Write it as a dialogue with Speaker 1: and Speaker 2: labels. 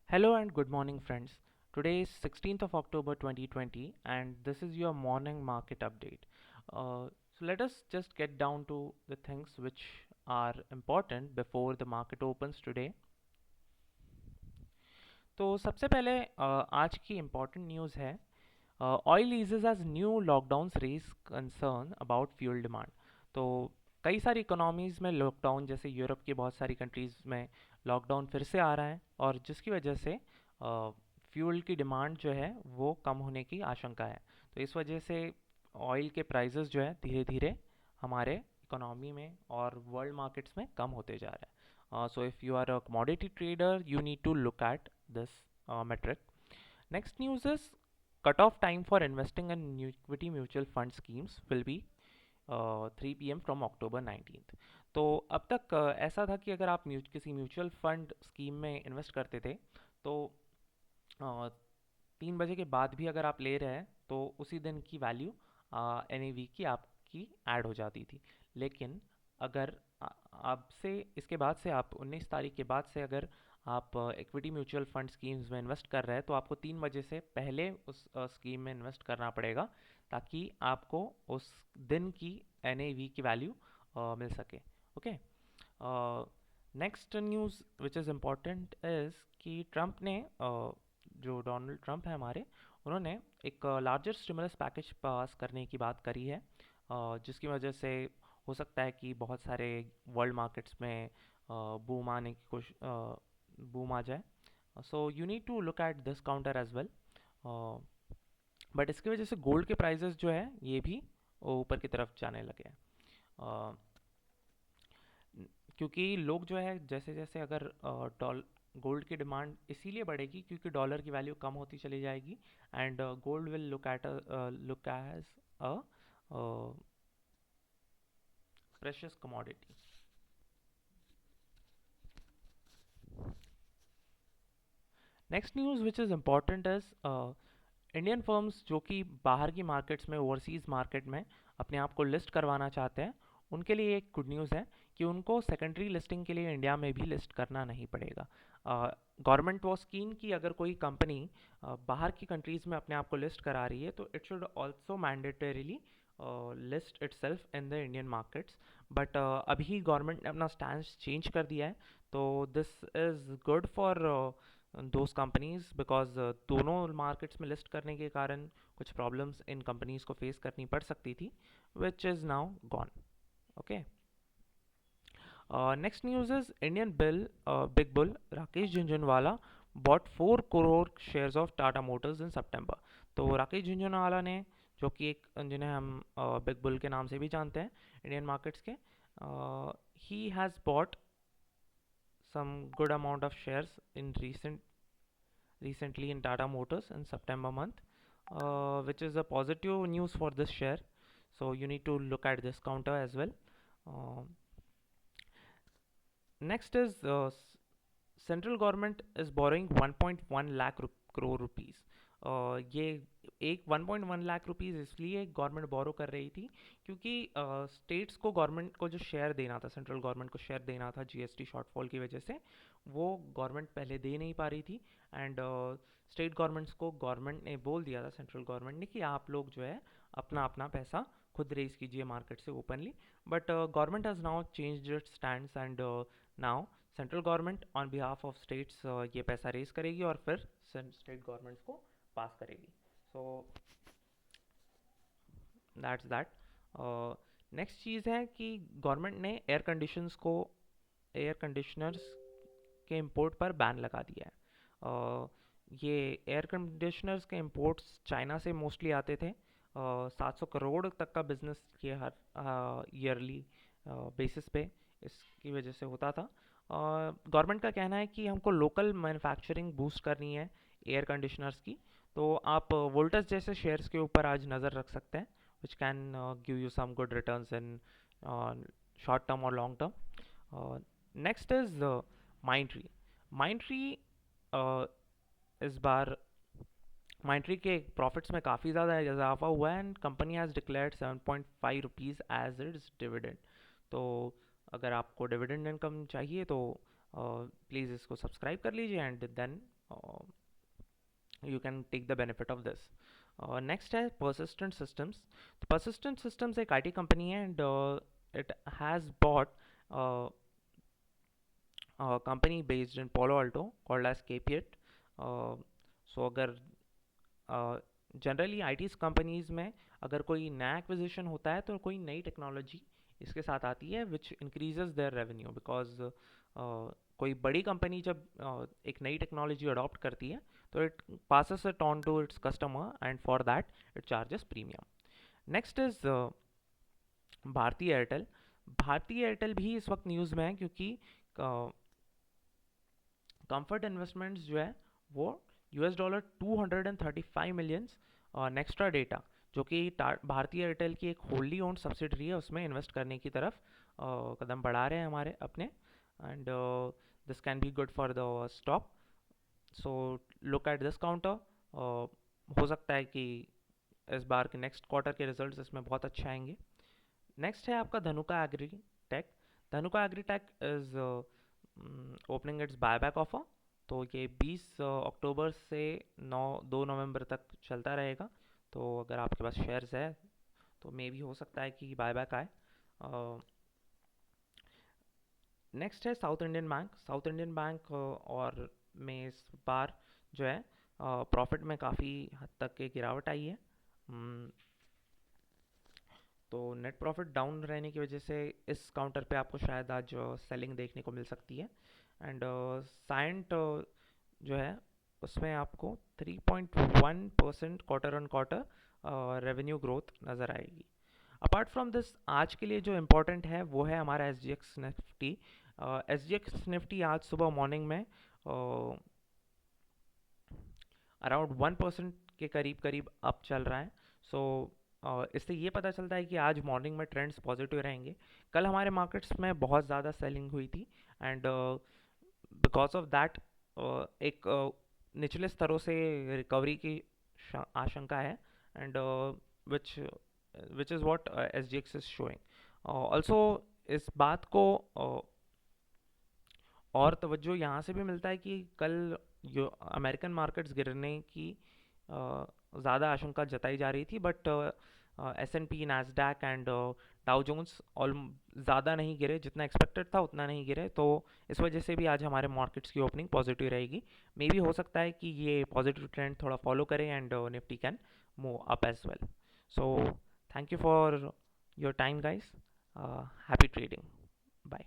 Speaker 1: Hello and good morning, friends. Today is 16th of October 2020, and this is your morning market update. So, let us just get down to the things which are important before the market opens today. तो सबसे पहले आज की important news है oil eases as new lockdowns raise concern about fuel demand. तो कई सारी economies में लॉकडाउन, जैसे यूरोप की बहुत सारी कंट्रीज़ में लॉकडाउन फिर से आ रहा है और जिसकी वजह से फ्यूल की डिमांड जो है वो कम होने की आशंका है। तो इस वजह से ऑयल के प्राइसेस जो है धीरे धीरे हमारे इकोनॉमी में और वर्ल्ड मार्केट्स में कम होते जा रहा है। So if you are a commodity trader you need to look at this metric. Next news is cutoff time for investing in equity mutual fund schemes will be 3 p.m. from October 19th. तो अब तक ऐसा था कि अगर आप किसी mutual fund scheme में इन्वेस्ट करते थे तो 3 बजे के बाद भी अगर आप ले रहे हैं तो उसी दिन की वैल्यू NAV की आपकी ऐड हो जाती थी। लेकिन अगर अब से इसके बाद से आप 19 तारीख के बाद से अगर आप इक्विटी म्यूचुअल फंड स्कीम्स में इन्वेस्ट कर रहे हैं तो आपको 3 बजे से पहले उस स्कीम में इन्वेस्ट करना पड़ेगा ताकि आपको उस दिन की NAV की वैल्यू मिल सके। Okay. Next news which is important is कि ट्रंप ने जो डोनाल्ड ट्रंप है हमारे, उन्होंने एक लार्जर स्टिमुलस पैकेज पास करने की बात करी है जिसकी वजह से हो सकता है कि बहुत सारे वर्ल्ड मार्केट्स में बूम आने की बूम आ जाए। So you need to look at this counter as well. But इसकी वजह से गोल्ड के प्राइसेस जो है ये भी ऊपर की तरफ जाने लगे हैं। क्योंकि लोग जो है जैसे जैसे अगर डॉल गोल्ड की डिमांड इसीलिए बढ़ेगी क्योंकि डॉलर की वैल्यू कम होती चली जाएगी and gold will look as a precious commodity. Next news which is important is Indian firms जो कि बाहर की मार्केट्स में, ओवरसीज़ मार्केट में अपने आप को लिस्ट करवाना चाहते हैं, उनके लिए एक गुड न्यूज़ है कि उनको सेकेंडरी लिस्टिंग के लिए इंडिया में भी लिस्ट करना नहीं पड़ेगा। गवर्नमेंट वॉज कीन कि अगर कोई कंपनी बाहर की कंट्रीज़ में अपने आप को लिस्ट करा रही है तो it should also mandatorily list itself in the Indian markets. But अभी गवर्नमेंट ने अपना स्टैंड चेंज कर दिया है, तो this is good for those companies because दोनों मार्केट्स में लिस्ट करने के कारण कुछ प्रॉब्लम्स इन कंपनीज को फेस करनी पड़ सकती थी which is now gone. Okay. Next news is Indian big bull Rakesh Jhunjhunwala bought 4 crore shares of Tata Motors इन सितंबर। तो राकेश झुंझुनवाला ने, जो कि एक जिन्हें हम बिग बुल के नाम से भी जानते हैं इंडियन मार्केट्स के, he has bot some good amount of shares in recently in Tata Motors in September month, which is a positive news for this share. So you need to look at this counter as well. Um Next is central government is borrowing 1.1 lakh crore rupees. ये एक 1.1 lakh rupees इसलिए government बोरो कर रही थी क्योंकि states को government को जो शेयर देना था, सेंट्रल गवर्नमेंट को शेयर देना था GST शॉर्टफॉल की वजह से, वो गवर्नमेंट पहले दे नहीं पा रही थी। एंड स्टेट गवर्नमेंट्स को गवर्नमेंट ने बोल दिया था, सेंट्रल गवर्नमेंट ने, कि आप लोग जो है अपना अपना पैसा खुद रेज कीजिए मार्केट से openly. But government has now changed it's stands and now central government on behalf of states ये पैसा रेज करेगी और फिर स्टेट गवर्नमेंट्स को पास करेगी। So that's that. नेक्स्ट चीज़ है कि गवर्नमेंट ने एयर कंडीशनर्स के इंपोर्ट पर बैन लगा दिया है। ये एयर कंडीशनर्स के इंपोर्ट्स चाइना से मोस्टली आते थे। 700 करोड़ तक का बिजनेस ये हर ईयरली बेसिस पे इसकी वजह से होता था। गवर्नमेंट का कहना है कि हमको लोकल मैन्युफैक्चरिंग बूस्ट करनी है एयर कंडीशनर्स की। तो आप वोल्टस जैसे शेयर्स के ऊपर आज नज़र रख सकते हैं which can give you some good returns in short term और long term. Next is Mindtree. इस बार माइंट्री के प्रॉफिट्स में काफ़ी ज़्यादा इजाफा हुआ है and company has declared 7.5 rupees as its dividend. तो अगर आपको डिविडेंड इनकम चाहिए तो प्लीज़ इसको सब्सक्राइब कर लीजिए and then you can take the benefit of this. Next है persistent systems. तो persistent systems एक IT कंपनी है and it has bought uh, a company based in Palo Alto called as Capiet. So अगर generally IT companies में अगर कोई नया acquisition होता है तो कोई नई टेक्नोलॉजी इसके साथ आती है which increases their revenue because कोई बड़ी कंपनी जब एक नई टेक्नोलॉजी अडॉप्ट करती है तो it passes it on to its customer and for that it charges premium. Next is Bharti Airtel. Bharti Airtel भी इस वक्त न्यूज़ में है क्योंकि कंफर्ट इन्वेस्टमेंट्स जो है वो $235 मिलियंस नेक्स्ट्रा डेटा जो कि भारतीय एयरटेल की एक होल्ली ओन्ड सब्सिडरी है उसमें इन्वेस्ट करने की तरफ कदम बढ़ा रहे हैं हमारे अपने and this can be good for the stock. So look at this counter. हो सकता है कि इस बार के नेक्स्ट क्वार्टर के रिजल्ट्स इसमें बहुत अच्छे आएंगे. नेक्स्ट है आपका Dhanuka agritech. Dhanuka agritech is opening it's buyback offer. तो ये 20 अक्टूबर से 2 नवंबर तक चलता रहेगा. तो अगर आपके पास शेयर्स है तो मे भी हो सकता है कि बायबैक आए. नेक्स्ट है south Indian bank. South Indian bank और में इस बार जो है प्रॉफिट में काफ़ी हद तक की गिरावट आई है. तो नेट प्रॉफिट डाउन रहने की वजह से इस काउंटर पे आपको शायद आज सेलिंग देखने को मिल सकती है. एंड साइंट जो है उसमें आपको 3.1% quarter on quarter revenue growth नज़र आएगी. अपार्ट फ्रॉम दिस आज के लिए जो इम्पोर्टेंट है वो है हमारा S G x Nifty. S G x Nifty आज सुबह मॉर्निंग में अराउंड 1% के करीब करीब अप चल रहा है. सो इससे ये पता चलता है कि आज मॉर्निंग में ट्रेंड्स पॉजिटिव रहेंगे. कल हमारे मार्केट्स में बहुत ज़्यादा सेलिंग हुई थी एंड बिकॉज ऑफ दैट एक निचले स्तरों से रिकवरी की आशंका है and which which is what S G x is showing. Also इस बात को और तवज्जो यहाँ से भी मिलता है कि कल जो अमेरिकन मार्केट्स गिरने की ज़्यादा आशंका जताई जा रही थी but S and P Nasdaq and Dow Jones all ज़्यादा नहीं गिरे. जितना एक्सपेक्टेड था उतना नहीं गिरे. तो इस वजह से भी आज हमारे मार्केट्स की ओपनिंग पॉजिटिव रहेगी. मे भी हो सकता है कि ये पॉजिटिव ट्रेंड थोड़ा फॉलो करें and Nifty can move up as well. So thank you for your time guys. Happy trading. Bye.